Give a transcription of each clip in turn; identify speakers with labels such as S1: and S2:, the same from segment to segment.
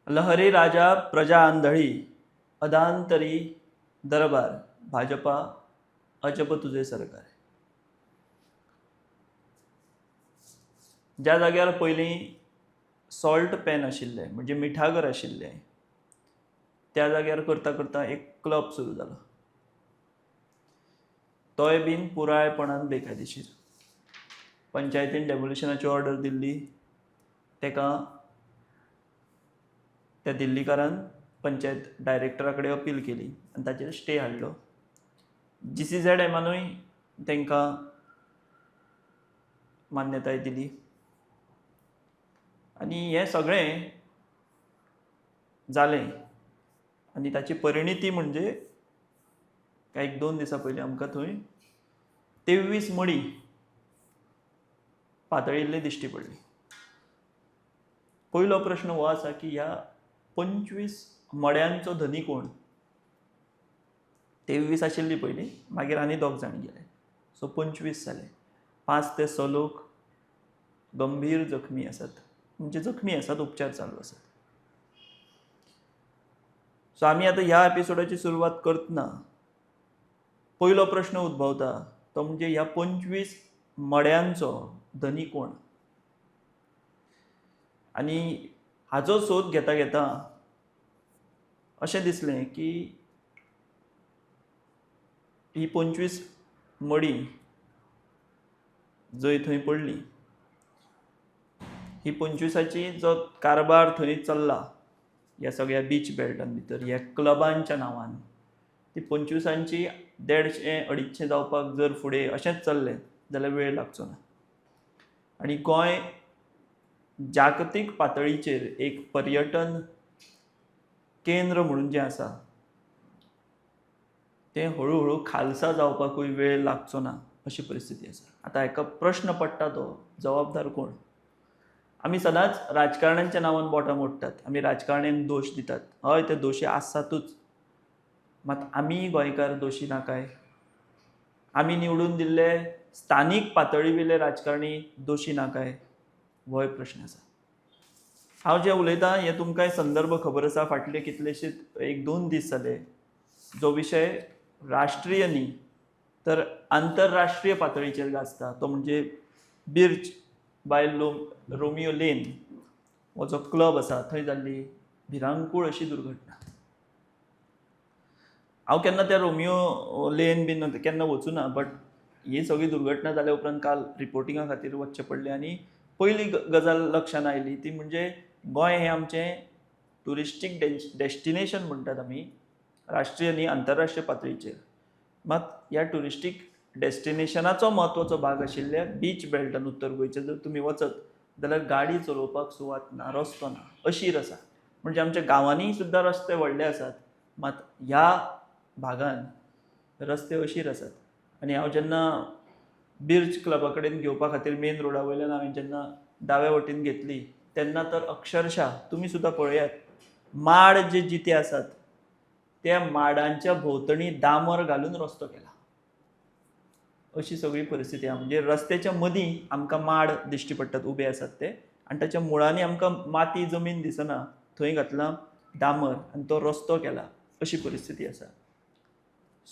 S1: लहरी राजा प्रजा आंधळी, अधांतरी दरबार, भाजपा अजब तुझे सरकार. ज्या जाग्यार पयलीं सॉल्ट पॅन आशिल्ले म्हणजे मिठागर आशिल्ले, त्या जाग्यार करता करता एक क्लब सुरू जालो. तोय बीन पुरायपणान बेकायदेशीर. पंचायतीन डेमोलिशनाची ऑर्डर दिल्ली. तेका त्या दिल्लीकारान पंचायत डायरेक्टरा कडेन अपील केली आनी ताचेर स्टे हाडलो. GCZMनूय तांकां मान्यताय दिली. आनी हें सगळें जालें आनी ताची परिणिती म्हणजे एक 2 दिसां पयलीं आमकां थंय 23 मडी पातळिल्ली दिश्टी पडली. पयलो प्रश्न हो आसा की ह्या 25 मड्यांचो धनी कोण? 23 आशिल्ली पयलीं, मागीर आनी 2 जाण गेले, सो 25 जाले. 5 ते 6 लोक गंभीर जखमी आसात, म्हणजे जखमी आसात, उपचार चालू आसात. सो आमी आतां ह्या एपिसोडाची सुरवात करतना पयलो प्रश्न उद्भवता तो म्हणजे ह्या 25 मड्यांचो धनी कोण? आनी हाचो सोद घेता घेता अशें दिसलें की ही 25 मडी जंय थंय पडली, ही 25ची जो कारबार थंय चल्ला ह्या सगळ्या बीच बेल्टान भितर ह्या क्लबांच्या नांवान, ती 25ची 150-250 जावपाक जर फुडें अशेंच चल्लें जाल्यार वेळ लागचो ना. आनी गोंय जागतीक पातळीचेर एक पर्यटन केंद्र म्हणून जें आसा तें हळू हळू खालसा जावपाकूय वेळ लागचो ना अशी परिस्थिती आसा. आतां हाका प्रश्न पडटा तो जबाबदार कोण? आमी सदांच राजकारण्यांच्या नांवान बोटां मोडटात, आमी राजकारण्यांक दोश दितात. हय, ते दोशी आसातूच, मात आमी गोंयकार दोशी ना काय? आमी निवडून दिल्ले स्थानीक पातळी वयले राजकारणी दोशी ना काय? होय प्रश्न आसा. हांव जें उलयतां हें तुमकां संदर्भ खबर आसा. फाटले कितलेशेच 1-2 दीस जाले जो विशय राष्ट्रीय न्ही तर आंतरराष्ट्रीय पातळीचेर गाजता, तो म्हणजे बिर्च बाय रोमियो लेन हो जो क्लब आसा थंय जाल्ली भिरांकूळ अशी दुर्घटना. हांव केन्ना त्या रोमियो लेन बीन केन्ना वचूना, बट ही सगळी दुर्घटना जाल्या उपरांत काल रिपोर्टिंगा खातीर वचचें पडलें. आनी पयली गजाल लक्षांत आयली ती म्हणजे गोंय हें आमचें टुरिस्टीक डेस्टिनेशन म्हणटात आमी, राष्ट्रीय न्ही आंतरराष्ट्रीय पातळीचेर. मात ह्या टुरिस्टीक डेस्टिनेशनाचो म्हत्वाचो भाग आशिल्ल्या बीच बेल्टान उत्तर गोंयचे जर तुमी वचत जाल्यार गाडी चलोवपाक सुवात ना, रस्तो ना, अशीर आसा. म्हणजे आमच्या गांवांनी सुद्दां रस्ते व्हडले आसात, मात ह्या भागान रस्ते अशीर आसात. आनी हांव जेन्ना बिर्च क्लबा कडेन घेवपा खातीर मेन रोडा वयल्यान हांवें जेन्ना दाव्या वटेन घेतली तेन्ना तर अक्षरशा तुमी सुद्दां पळयात, माड जे जिते आसात त्या माडांच्या भोंवतणी डांबर घालून रस्तो केला, अशी सगळी परिस्थिती आहा. म्हणजे रस्त्याच्या मदीं आमकां माड दिश्टी पडटात उबे आसात ते, आनी ताच्या मुळांनी आमकां माती जमीन दिसना, थंय घातला डांबर आनी तो रस्तो केला, अशी परिस्थिती आसा.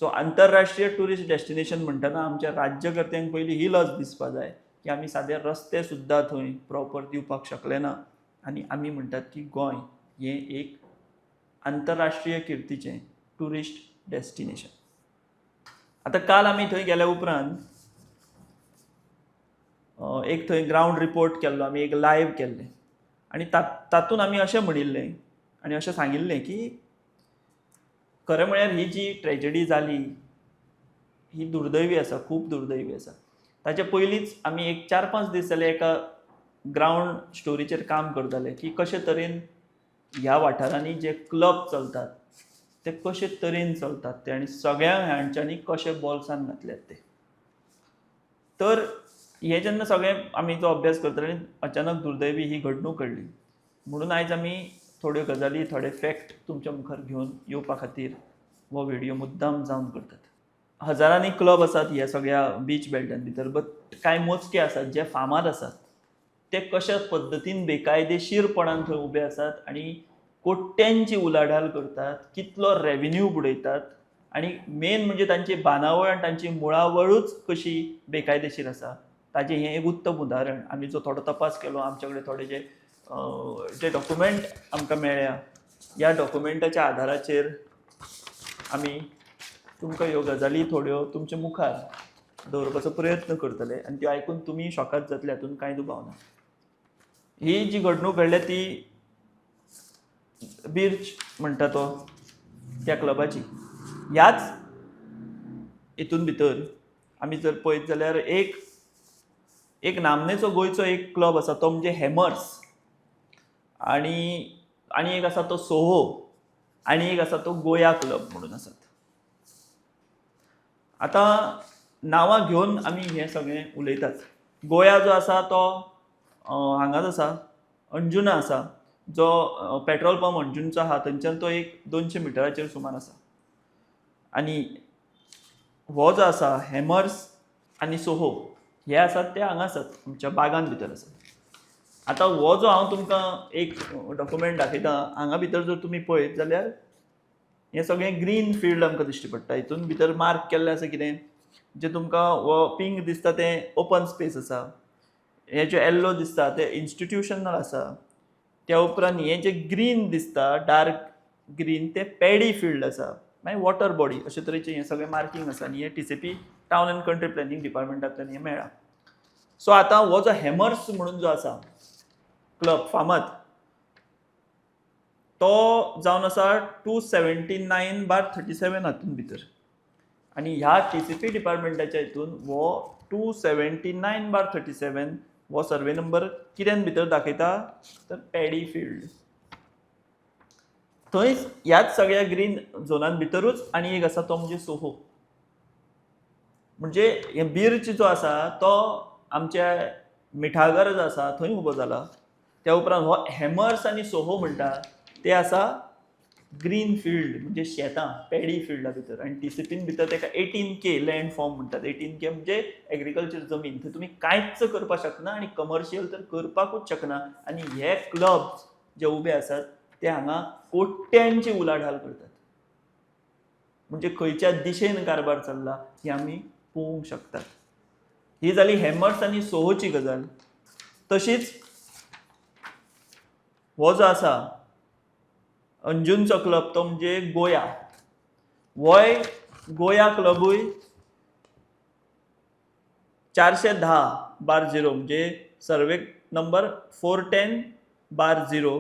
S1: सो आंतरराष्ट्रीय टुरिस्ट डेस्टिनेशन म्हणटना आमच्या राज्यकर्त्यांक पयली ही लज दिसपा जाय की आमी सादे रस्ते सुद्दां थंय प्रॉपर दिवपाक शकले ना, आनी आमी म्हणटात की गोंय हें एक आंतरराष्ट्रीय किर्तीचें टुरिस्ट डेस्टिनेशन. आतां काल आमी थंय गेल्या उपरांत एक थंय ग्रावंड रिपोर्ट केल्लो, आमी एक लायव्ह केल्लें. आनी तातूंत आमी अशें म्हणिल्लें आनी अशें सांगिल्लें की खरें म्हळ्यार ही जी ट्रेजेडी जाली ही दुर्दैवी आसा, खूब दुर्दैवी आसा. ताचे पयलींच आमी एक 4-5 दीस जाले एका ग्रावंड स्टोरीचेर काम करताले की कशे तरेन ह्या वाठारांनी जे क्लब चलतात ते कशे तरेन चलतात ते, आनी सगळ्या हांच्यांनी कशे बोल्सान घातल्यात ते. तर हे जेन्ना सगळें आमी जो अभ्यास करताले अचानक दुर्दैवी ही घडणूक घडली. म्हणून आयज आमी थोड्यो गजाली, थोडे फॅक्ट तुमच्या मुखार घेवन येवपा खातीर हो व्हिडिओ मुद्दाम जावन करतात. हजारांनी क्लब आसात ह्या सगळ्या बीच बेल्टान भितर, बट कांय मोजके आसात जे फामाद आसात. ते कशा पद्दतीन बेकायदेशीरपणान थंय उबे आसात आनी कोट्यांची उलाढाल करतात, कितलो रेव्हेन्यू बुडयतात आणि मेन म्हणजे तांची बांदावळ आनी तांची मुळावळूच कशी बेकायदेशीर आसा ताजें हें एक उत्तम उदाहरण. आमी जो थोडो तपास केलो, आमचे कडेन थोडे जे डॉक्युमेंट आमकां मेळ्ळ्या, ह्या डॉक्युमेंटाच्या आदाराचेर आमी तुमकां ह्यो गजाली थोड्यो तुमच्या मुखार दवरपाचो प्रयत्न करतले आनी त्यो आयकून तुमी शॉकाद जातले, हातूंत कांय दुबाव ना. ही जी घडणूक घडल्या ती बिर्च म्हणटा तो त्या क्लबाची. ह्याच हितून भितर आमी जर पळयत जाल्यार एक नामनेचो गोंयचो एक क्लब आसा तो म्हणजे हॅमर्स, आनी एक आसा तो सोहो, आनी एक आसा तो गोया क्लब म्हणून आसात. आतां नांवां घेवन आमी हें सगळें उलयतात. गोया जो आसा तो हांगाच आसा, अंजुना आसा, जो पेट्रोल पंप अंजुनचो आहा थंयच्यान तो एक 200 मिटराचेर सुमार आसा. आनी हो जो आसा हॅमर्स आनी सोहो हे आसात ते हांगा आसात, आमच्या बागान भितर आसात. आतां हो जो हांव तुमकां एक डॉक्युमेंट दाखयता, हांगा भितर जर तुमी पळयत जाल्यार हें सगळें ग्रीन फिल्ड आमकां दिश्टी पडटा. हितून भितर मार्क केल्लें आसा कितें, जे तुमकां हो पिंक दिसता तें ओपन स्पेस आसा, हे जे येल्लो दिसता ते इन्स्टिट्यूशनल आसा, त्या उपरांत हें जे ग्रीन दिसता डार्क ग्रीन ते पॅडी फिल्ड आसा, मागीर वॉटर बॉडी, अशे तरेचे हें सगळें मार्कींग आसा आनी हें TCP town and country planning डिपार्टमेंटांतल्यान हें मेळ्ळा. सो आतां हो जो हॅमर्स म्हणून जो आसा क्लब फामाद, तो जावन आसा 279/37 हातून भितर. आनी ह्या TCP डिपार्टमेंटाच्या हितून हो 279/37 हो सर्वे नंबर कित्यान भितर दाखयता तर पॅडी फील्ड. थंयच ह्याच सगळ्या ग्रीन झोनान भितरूच आनी एक आसा तो म्हणजे सोहो. म्हणजे हे बिर्च जो आसा तो आमच्या मिठागर जो आसा थंय उबो जाला. त्या उपरांत हो हॅमर्स आनी सोहो म्हणटा ते आसा ग्रीन फील्ड म्हणजे शेतां, पॅडी फिल्डा भितर. आनी TCPन भितर ताका 18K लँड फॉर्म म्हणटात. 18K म्हणजे एग्रीकल्चर जमीन, थंय तुमी कांयच करपाक शकना आनी कमर्शियल तर करपाकूच शकना. आनी हे क्लब्स जे उबे आसात ते हांगा कोट्यांची उलाढाल करतात. म्हणजे खंयच्या दिशेन कारबार चल्ला ही आमी पळोवंक शकतात. ही जाली हॅमर्स आनी सोहोची गजाल. तशीच हो जो आसा अंजुनचो क्लब तो म्हणजे गोया, होय गोया क्लबूय 410/0 म्हणजे सर्वे नंबर 410/0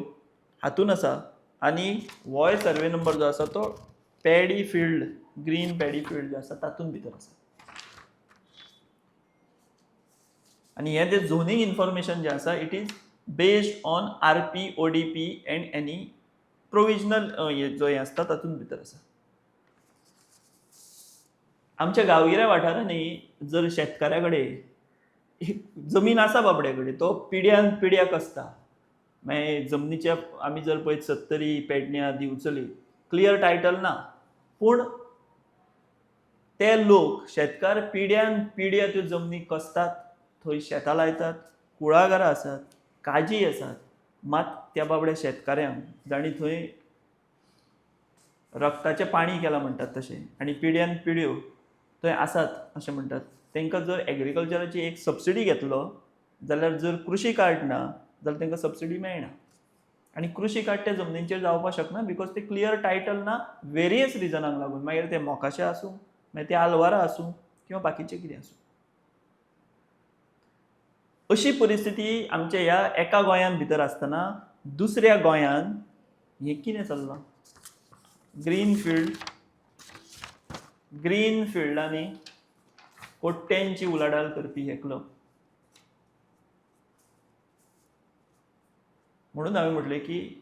S1: हातून आसा. आनी होय सर्वे नंबर जो आसा तो paddy field, green paddy field जो आसा तातूंत भितर आसा. आनी हें जें झोनींग इन्फॉर्मेशन जें आसा it is based on RP, ODP end any provisional जो हें आसता तातूंत भितर आसा. आमच्या गांवगिऱ्या वाठारांनी जर शेतकाऱ्या कडेन जमीन आसा बाबड्या कडेन, तो पिड्यान पिड्याक आसता, मागीर जमनीचे आमी जर पळयत 70 पेडण्यां दिवचली, क्लियर टायटल ना, पूण ते लोक शेतकार पिड्यान पिड्या त्यो जमनी कसतात, थंय शेतां लायतात, कुळागरां आसात, काजी आसात. मात त्या बाबड्या शेतकाऱ्यांक जाणी थंय रक्ताचें पाणी केलां म्हणटात तशें, आनी पिड्यान पिड्यो थंय आसात अशें म्हणटात, तांकां जर एग्रीकल्चराची एक सबसिडी घेतलो जाल्यार जर कृशी कार्ड ना जाल्यार तांकां सबसिडी मेळना. आनी कृशी कार्ड त्या जमनींचेर जावपाक शकना बिकॉज ते क्लियर टायटल ना, वेरियस रिजनांक लागून. मागीर ते मोकाशे आसूं, मागीर ते आलवारा आसूं किंवा बाकीचें कितें आसूं. अशी परिस्थिती आमच्या ह्या एका गोंयान भितर आसतना दुसऱ्या गोंयान हें कितें चल्लां? ग्रीन फिल्डांनी कोट्यांची उलाढाल करपी हे क्लब. म्हणून हांवें म्हटलें की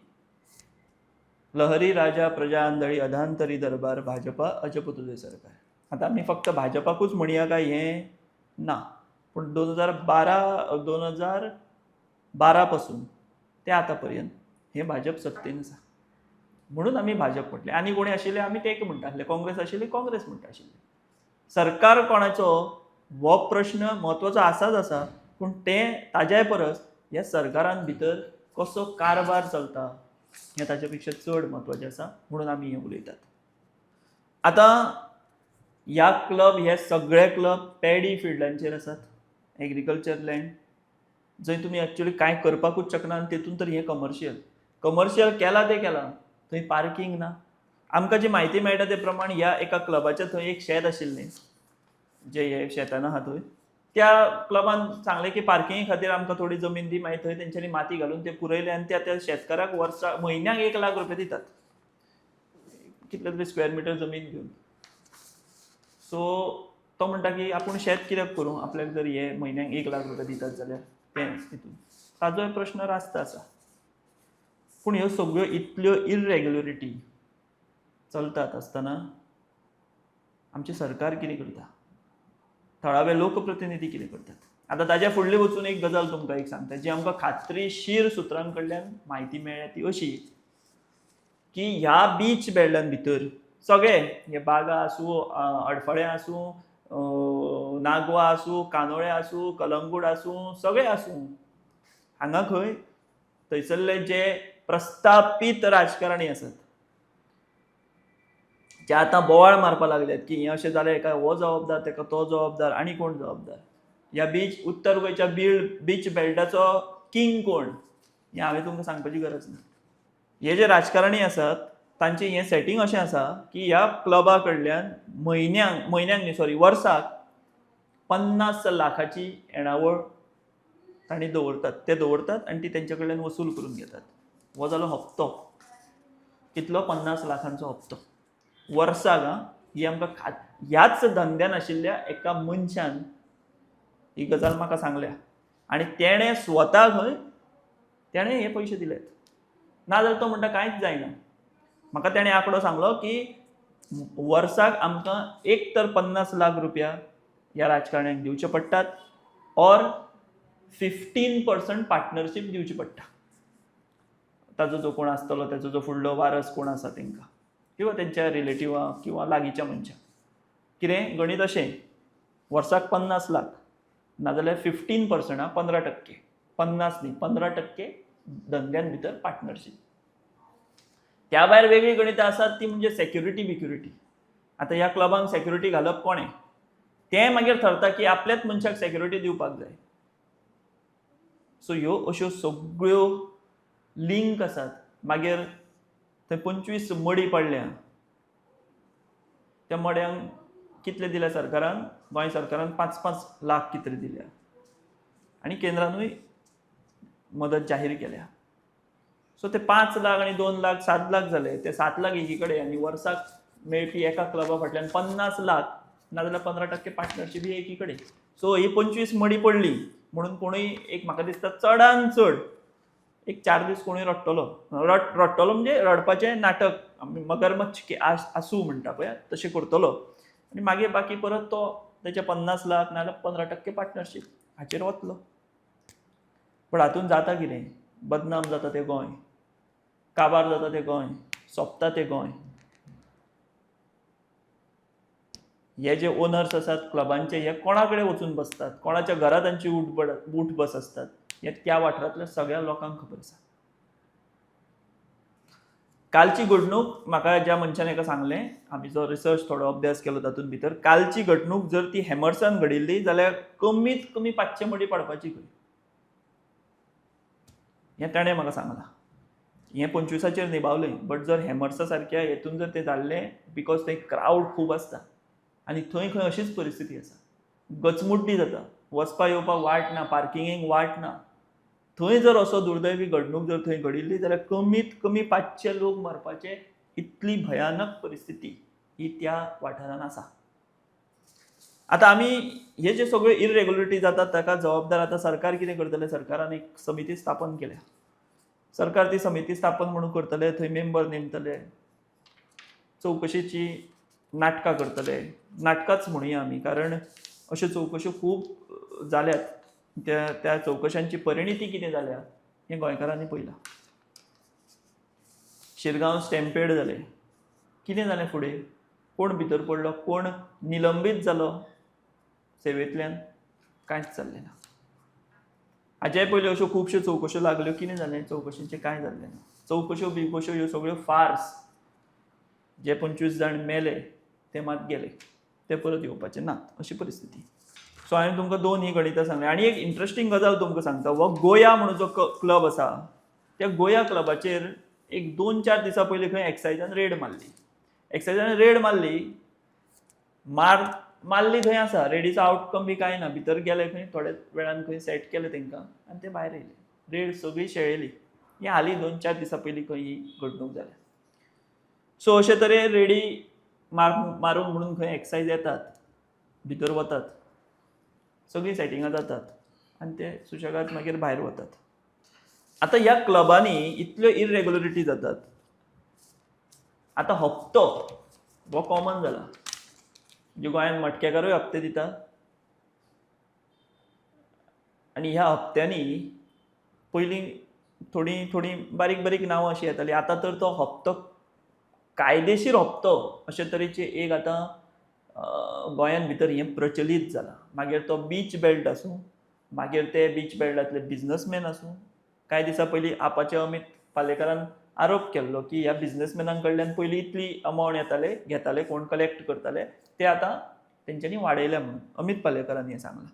S1: लहरी राजा प्रजा आंधळी अधांतरी दरबार भाजपा अजप तुझे सरकार. आतां आमी फक्त भाजपाकूच म्हणया काय हें ना, पूण 2012 पासून ते आतां पर्यंत हें भाजप सत्तेन आसा. म्हणून आमी भाजप म्हटलें. आनी कोणी आशिल्ले आमी तेंक म्हणटा आसले, काँग्रेस आशिल्ली काँग्रेस म्हणटा आशिल्ले. सरकार कोणाचो हो प्रश्न म्हत्वाचो आसाच आसा, पूण तें ताज्याय परस ह्या सरकारान भितर कसो कारबार चलता, हें ताचे पेक्षा चड म्हत्वाचें आसा म्हणून आमी हें उलयतात. आतां ह्या क्लब हे सगळे क्लब पॅडी फिल्डांचेर आसात, एग्रीकल्चर लँड, जंय तुमी एक्चुअली कांय करपाकूच शकना आनी तेतून तर हें कमर्शियल केलां तें केलां, थंय पार्किंग ना. आमकां जी म्हायती मेळटा ते प्रमाण ह्या एका क्लबाचें थंय एक शेत आशिल्लें, जे हे शेतान आहा थंय, त्या क्लबान सांगलें की पार्किंगे खातीर आमकां थोडी जमीन दी, मागीर थंय तेंच्यांनी माती घालून तें पुरयलें आनी त्या शेतकाराक म्हयन्याक 1 लाख रुपया दितात, कितले तरी स्क्वेअर मिटर जमीन घेवन. सो तो म्हणटा की आपूण शेत कित्याक करूं, आपल्याक जर हे म्हयन्याक 1 लाख रुपया दितात जाल्यार तें हितून ताजोय प्रश्न रास्त आसा. पूण ह्यो सगळ्यो इतल्यो इररेग्युलरिटी चलतात आसतना आमचें सरकार कितें करता, थळावे लोकप्रतिनिधी कितें करतात. आतां ताज्या फुडली वचून एक गजाल तुमकां एक सांगता, जी आमकां खात्रीशीर सुत्रां कडल्यान म्हायती मेळ्ळ्या ती अशी की ह्या बीच बेल्डान भितर सगळे हे बागा आसूं, अडफळें आसूं, नागवा आसूं, कानोळे आसूं, कलंगूट आसूं, सगळे आसूं, हांगा खंय थंयसरले जे प्रस्थापीत राजकारणी आसात, जे आतां बोवाळ मारपाक लागल्यात की हें अशें जालें काय, हो जबाबदार, ताका तो जबाबदार, आनी कोण जबाबदार. ह्या उत्तर गोंयच्या बीच बेल्टाचो किंग कोण हें हांवें तुमकां सांगपाची गरज ना. हे जे राजकारणी आसात तांचें हें सेटींग अशें आसा की ह्या क्लबा कडल्यान वर्साक 50 लाखाची येणावळ तांणी दवरतात आनी ती तेंचे कडल्यान वसूल करून घेतात. हो जालो हप्तो. कितलो? 50 लाखांचो हप्तो वर्साक. ही आमकां ह्याच धंद्यान आशिल्ल्या एका मनशान ही गजाल म्हाका सांगल्या आनी तेणें स्वता तेणें हे पयशे दिलेत. नाजाल्यार तो म्हणटा कांयच जायना. म्हाका तेणें आंकडो सांगलो की वर्साक आमकां एक तर 50 लाख रुपया ह्या राजकारण्यांक दिवचे पडटात, ऑर 15% पार्टनरशीप दिवची पडटा. ताजो जो कोण आसतलो, ताजो जो फुडलो वारस कोण आसा तांकां, किंवा तेंच्या रिलेटिव्हांक किंवा लागींच्या मनशांक. कितें गणीत अशें, वर्साक 50 लाख नाजाल्यार 15%, 15%, 50 न्ही 15% धंद्यान भितर पार्टनरशीप. त्या भायर वेगळी गणितां आसात ती म्हणजे सेक्युरिटी. आतां ह्या क्लबांक सेक्युरिटी घालप कोणें, तें मागीर ठरता की आपल्याच मनशाक सेक्युरिटी दिवपाक जाय. सो ह्यो अश्यो सगळ्यो लिंक आसात. मागीर थंय 25 मडी पडल्या, त्या मड्यांक कितले दिल्या सरकारान, गोंय सरकारान 5-5 लाख कितें दिल्या आनी केंद्रानूय मदत जाहीर केल्या. सो ते 5 लाख आनी 2 लाख 7 लाख जाले. ते 7 लाख एकी कडेन आनी वर्साक मेळपी एका क्लबा फाटल्यान 50 लाख नाजाल्यार 15% पार्टनरशीप ही एकी कडेन. सो ही 25 मडी पडली म्हणून कोणूय एक म्हाका दिसता चडान चड एक 4 दीस कोणूय रडटलो म्हणजे रडपाचें नाटक, मगरमच्छ के आंसू म्हणटा पळय तशें करतलो आनी मागीर बाकी परत तो तेचे 50 लाख नाजाल्यार 15% पार्टनरशीप हाचेर वतलो. पूण हातून जाता कितें? बदनाम जाता तें गोंय, काबार जाता तें गोंय, सोंपता तें गोंय. हे जे ओनर्स आसात क्लबांचे, हे कोणा कडेन वचून बसतात, कोणाच्या घरा तांची उठ बस आसतात, हे त्या वाठारांतल्या सगळ्या लोकांक खबर आसा. कालची घडणूक म्हाका ज्या मनशान एका सांगलें, आमी जो रिसर्च थोडो अभ्यास केलो तातूंत भितर, कालची घडणूक जर ती हॅमर्सान घडिल्ली जाल्यार कमीत कमी 500 मडी पडपाची खंय, हें ताणें म्हाका सांगलां. हें 25चेर निबावलें, बट जर हॅमर्सा सारक्या हेतून जर तें जाल्लें, बिकॉज थंय क्रावड खूब आसता आनी थंय खंय अशीच परिस्थिती आसा, गचमुड्डी जाता, वचपा येवपाक वाट ना, पार्किंगेक वाट ना. थंय जर असो दुर्दैवी घडणूक जर थंय घडिल्ली जाल्यार कमीत कमी 500 लोक मरपाचे इतली भयानक परिस्थिती ही त्या वाठारान आसा. आतां आमी हे जे सगळे इररेग्युलरिटी जातात ताका जबाबदार आतां सरकार कितें करतलें? सरकारान एक समिती स्थापन केल्या. सरकार ती समिती स्थापन म्हणून करतले, थंय मेंबर नेमतले, चवकशेची नाटकां करतले. नाटकांच म्हणुया आमी, कारण अश्यो चवकश्यो खूब जाल्यात. त्या चवकशांची परिणिती कितें जाल्या हें गोंयकारांनी पळयलां. शिरगांव स्टॅम्पेड जालें, कितें जालें फुडें? कोण भितर पडलो, कोण निलंबीत जालो सेवेंतल्यान? कांयच जाल्लें ना. हाचे पयलीं अश्यो खुबश्यो चवकश्यो लागल्यो, कितें जालें? चवकशेचें कांय जाल्लें ना. चवकश्यो बिवकश्यो ह्यो सगळ्यो फार्स. जे 25 जाण मेले ते मात गेले, ते परत येवपाचे नात अशी परिस्थिती. सो हांवें तुमकां 2 ही गणितां सांगली. आनी एक इंट्रस्टींग गजाल तुमकां सांगता, हो गोया म्हणून जो क्लब आसा त्या गोया क्लबाचेर एक 2-4 दिसां पयलीं खंय एक्सायजान रेड मारली. एक्सायजान रेड मारली, मारली थंय आसा, रेडीचो आउटकम बी कांय ना, भितर गेले खंय थोड्या वेळान खंय सेट केले तेंकां आनी ते भायर येयले. रेड सगळी शेळयली. ही हालीं 2-4 दिसां पयलीं खंय ही घडणूक जाल्या. सो अशे तरेन रेडी मारूंक म्हणून खंय एक्सायज येतात, भितर वतात, सगळीं सेटिंगां जातात आनी ते सुशेगाद मागीर भायर वतात. आतां ह्या क्लबांनी इतल्यो इरेग्युलरिटी जातात. आतां हप्तो हो कॉमन जाला. म्हणजे गोंयांत मटकेकारूय हप्ते दिता आनी ह्या हप्त्यांनी पयलीं थोडी बारीक बारीक नांवां अशी येताली. आतां तर तो हप्तो कायदेशीर हप्तो अशे तरेचे एक आतां गोंयांत भितर हें प्रचलीत जालां. मागीर तो बीच बेल्ट आसूं, मागीर ते बीच बेल्टांतले बिझनसमॅन आसूं. कांय दिसा पयलीं आपाचे अमीत पालेकरान आरोप केल्लो की ह्या बिझनसमॅनां कडल्यान पयलीं इतली अमावंट येताले, घेताले, कोण कलेक्ट करताले, ते आतां तेंच्यांनी वाडयल्या म्हणून अमीत पालेकरान हें सांगलां.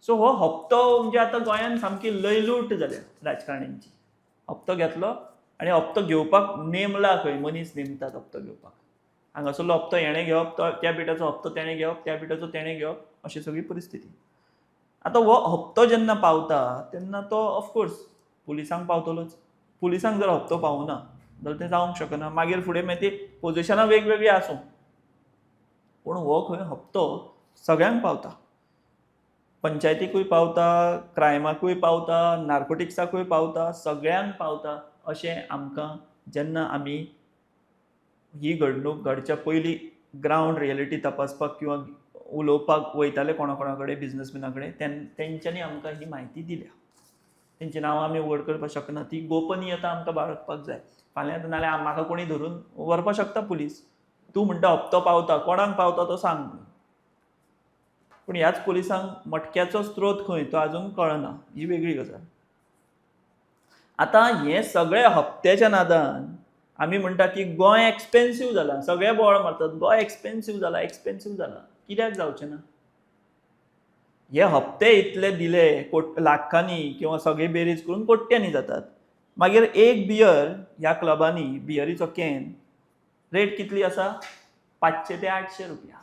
S1: सो हो हप्तो म्हणजे आतां गोंयांत सामकी लयलूट जाल्या राजकारण्यांची. हप्तो घेतलो आनी हप्तो घेवपाक नेमला खंय, मनीस नेमतात हप्तो घेवपाक. हांगासरलो हप्तो हेणें घेवप, त्या बिटाचो हप्तो तेणें घेवप, त्या बिटाचो तेणें घेवप, अशी सगळी परिस्थिती. आतां हो हप्तो जेन्ना पावता तेन्ना तो ऑफकोर्स पुलिसांक पावतलोच. पुलिसांक जर हप्तो पावना जाल्यार तें जावंक शकना. मागीर फुडें मागीर ती पोजिशनां वेगवेगळी आसूं, पूण हो खंय हप्तो सगळ्यांक पावता. पंचायतीकूय पावता, क्रायमाकूय पावता, नार्कोटिक्साकूय पावता, सगळ्यांक पावता अशें आमकां जेन्ना आमी ही घडणूक घडच्या पयलीं ग्रावंड रियलिटी तपासपाक किंवा उलोवपाक वयताले कोणा कडेन बिझनसमॅना कडेन, तेंच्यांनी आमकां ही म्हायती दिल्या. तेंची नांवां आमी उघड करपाक शकना, ती गोपनीयता आमकां बाळगपाक जाय. फाल्यां नाल्यार म्हाका कोणी धरून व्हरपाक शकता पुलीस. तूं म्हणटा हप्तो पावता, कोणाक पावता तो सांग. पूण ह्याच पुलिसांक मटक्याचो स्त्रोत खंय तो आजून कळना, ही वेगळी गजाल. आतां हे सगळे हप्त्याच्या नादान आमी म्हणटा की गोंय एक्सपेन्सीव जालां. सगळे बोवाळ मारतात गोंय एक्सपेन्सीव जालां, एक्सपेन्सीव जालां. कित्याक जावचें ना? हे हप्ते इतले दिले लाखांनी किंवा सगळी बेरीज करून कोट्यांनी जातात. मागीर एक बियर ह्या क्लबांनी, बियरीचो कॅन रेट कितली आसा? 500 ते 800 रुपया.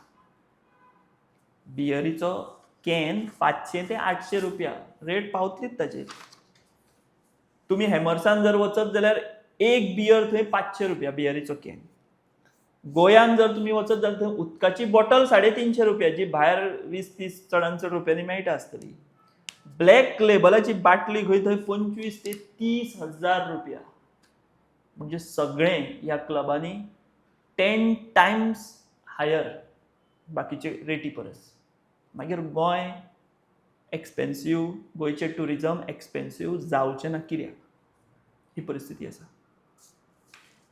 S1: बियरीचो कॅन 500 ते 800 रुपया रेट पावतलीच ताचेर. तुमी हॅमर्सान जर वचत जाल्यार एक बियर थंय 500 रुपया बियरीचो कॅन. गोंयांत जर तुमी वचत जाल्यार थंय उदकाची बॉटल 350 रुपया, जी भायर 20-30 चडांत चड रुपयांनी मेळटा आसतली. ब्लॅक लेबलाची बाटली खंय थंय 25 ते 30 हजार रुपया. म्हणजे सगळे ह्या क्लबांनी 10 टायम्स हायर बाकीचे रेटी परस. मागीर गोंय एक्सपेन्सीव, गोंयचें टुरिजम एक्सपेन्सीव जावचें ना कित्याक? ही परिस्थिती आसा.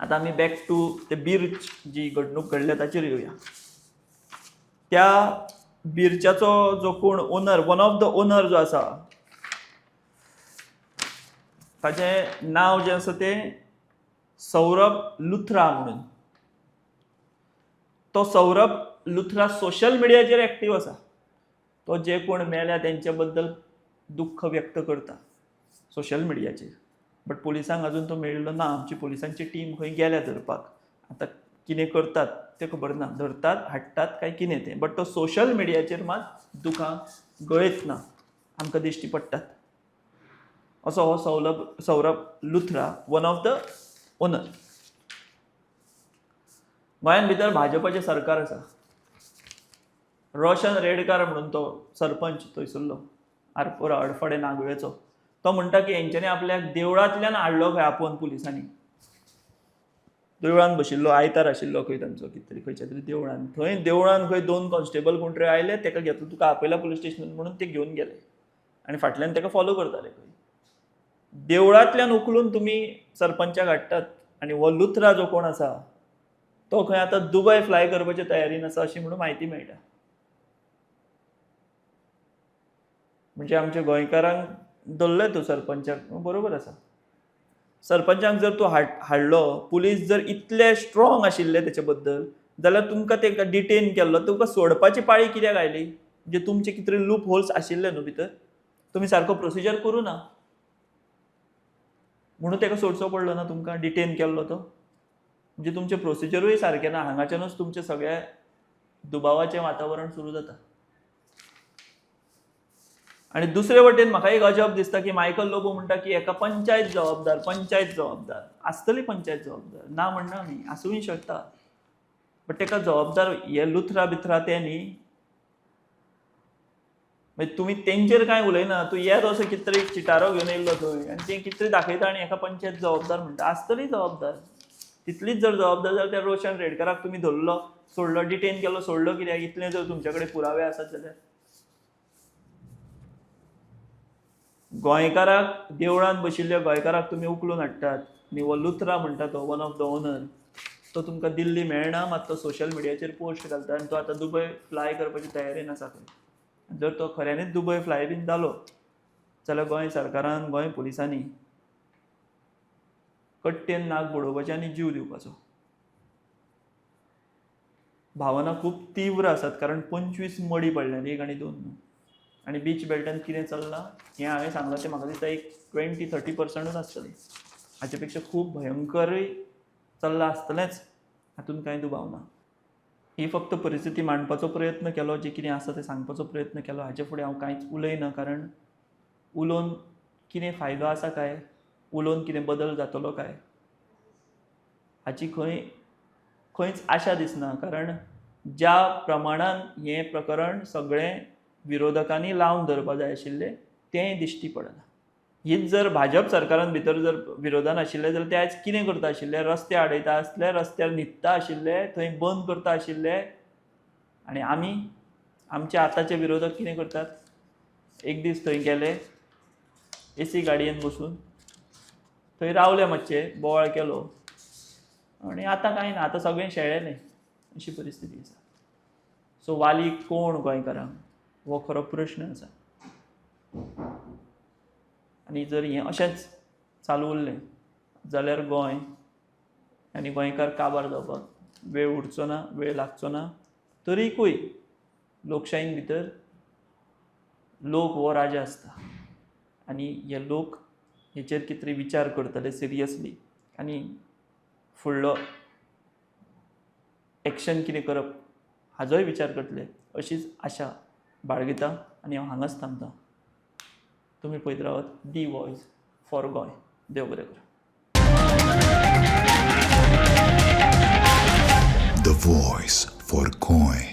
S1: आतां आमी बॅक टू ते बिर्च जी घडणूक घडल्या ताचेर येवया. त्या बिर्चाचो जो कोण owner, one of the owner जो आसा, ताचें नांव जें आसा तें सौरभ लुथरा म्हणून. तो सौरभ लुथरा सोशल मिडियाचेर एक्टीव आसा. तो जे कोण मेल्या तेंच्या बद्दल दुख्ख व्यक्त करता सोशल मिडियाचेर. बट पुलिसांक अजून तो मेळिल्लो ना. आमची पुलिसांची टीम खंय गेल्या धरपाक. आतां कितें करतात तें खबर ना. धरतात, हाडटात काय कितें तें. बट तो सोशल मिडियाचेर मात दुखां गळयत ना, आमकां दिश्टी पडटात. असो हो Saurabh Luthra, one of the owner. गोंयांत भितर भाजपाचें सरकार आसा. रोशन रेडकार म्हणून तो सरपंच थंयसरलो आरपोरा अडफडे नागवेचो, तो म्हणटा की हेंच्यांनी आपल्याक देवळांतल्यान हाडलो खंय आपोवन पुलिसांनी. देवळान बशिल्लो, आयतार आशिल्लो खंय तांचो कितें तरी खंयच्या तरी देवळान. थंय देवळान खंय 2 कॉन्स्टेबल कोण तरी आयले, ताका घेतलो, तुका आपयला पुलीस स्टेशनान म्हणून ते घेवन गेले आनी फाटल्यान ताका फॉलो करताले खंय. देवळांतल्यान उखलून तुमी सरपंचाक हाडटात आनी हो लुथरा जो कोण आसा तो खंय आतां दुबय फ्लाय करपाचे तयारीन आसा अशी म्हणून म्हायती मेळटा. म्हणजे आमच्या गोंयकारांक धरले तूं सरपंचाक, बरोबर आसा. सरपंचाक जर तूं हाडलो, पुलीस जर इतले स्ट्रॉंग आशिल्ले तेचे बद्दल, जाल्यार तुमकां ताका डिटेन केल्लो, तुमकां सोडपाची पाळी कित्याक आयली? म्हणजे तुमचे कितें तरी लूप होल्स आशिल्ले न्हू भितर, तुमी सारको प्रोसिजर करूं ना म्हणून ताका सोडचो पडलो ना तुमकां, डिटेन केल्लो तो. म्हणजे तुमचे प्रोसिजरूय सारकें ना, हांगाच्यानूच तुमचे सगळे दुबावाचें वातावरण सुरू जाता. आणि दुसरे वटेन म्हाका एक अजब दिसता की मायकल लोबो म्हणटा की एका पंचायत जबाबदार आसतली पंचायत जबाबदार, ना म्हणना आमी, आसूंय शकता, बट ताका जबाबदार हे लुथरा बिथरा ते न्ही. मागीर तुमी तेंचेर कांय उलयना, तूं येद असो कितें तरी चिटारो घेवन येयल्लो थंय आनी तें कितें तरी दाखयता आनी एका पंचायत जबाबदार म्हणटा. आसतली जबाबदार, तितलीच जर जबाबदार जाल्यार त्या रोशन रेडकराक तुमी धरलो, सोडलो, डिटेन केलो, सोडलो कित्याक? इतले जर तुमचे कडेन पुरावे आसात जाल्यार. गोंयकाराक, देवळांत बशिल्ल्या गोंयकाराक तुमी उखलून हाडटात आनी हो लुथरा म्हणटा तो, वन ऑफ द ओनर, तो तुमकां दिल्ली मेळना, मात तो सोशल मिडियाचेर पोस्ट घालता आनी तो आतां दुबय फ्लाय करपाची तयारेन आसा खंय. जर तो खऱ्यांनीच दुबय फ्लाय बीन जालो जाल्यार गोंय सरकारान, गोंय पुलिसांनी कट्टेन नाक बुडोवपाचें आनी जीव दिवपाचो. भावना खूब तीव्र आसात, कारण 25 मडी पडल्यात, 1 आनी 2 न्हू. आनी बीच बेल्टान कितें चल्लां हें हांवें सांगलां तें म्हाका दिसता एक 20-30% आसतलें. हाचे पेक्षा खूब भयंकरूय चल्लां आसतलेंच, हातून कांय दुबाव ना. ही फक्त परिस्थिती मांडपाचो प्रयत्न केलो, जे कितें आसा तें सांगपाचो प्रयत्न केलो. हाचे फुडें हांव कांयच उलयना, कारण उलोवन कितें फायदो आसा काय, उलोवन कितें बदल जातलो काय, हाची खंयच आशा दिसना. कारण ज्या प्रमाणान हें प्रकरण सगळें विरोधकांनी लावन धरपा जाय आशिल्लें तें दिश्टी पडना. हीच जर भाजप सरकारान भितर जर विरोधान आशिल्ले जाल्यार ते आयज कितें करता आशिल्ले? रस्ते आडयता आसले, रस्त्यार न्हिदता आशिल्ले, थंय बंद करता आशिल्ले. आनी आमी, आमचे आतांचे विरोधक कितें करतात? एक दीस थंय गेले, एसी गाडयेन बसून थंय रावले, मातशे बोवाळ केलो आनी आतां कांय ना, आतां सगळें शेळेलें, अशी परिस्थिती आसा. सो वाली कोण गोंयकारांक, हो खरो प्रश्न आसा. आनी जर हें अशेंच चालू उरलें जाल्यार गोंय आनी गोंयकार काबार जावपाक वेळ उरचो ना, वेळ लागचो ना. तरिकूय लोकशायेन भितर लोक हो राजा आसता आनी हे लोक हेचेर कितें तरी विचार करतले सिरियसली आनी फुडलो एक्शन कितें करप हाजोय विचार करतले, अशीच आशा बाळगिता आनी हांव हांगाच थांबतां. तुमी पळयत रावात दी वॉयस फॉर गोंय. देव बरें करूं.
S2: The Voice for Goy.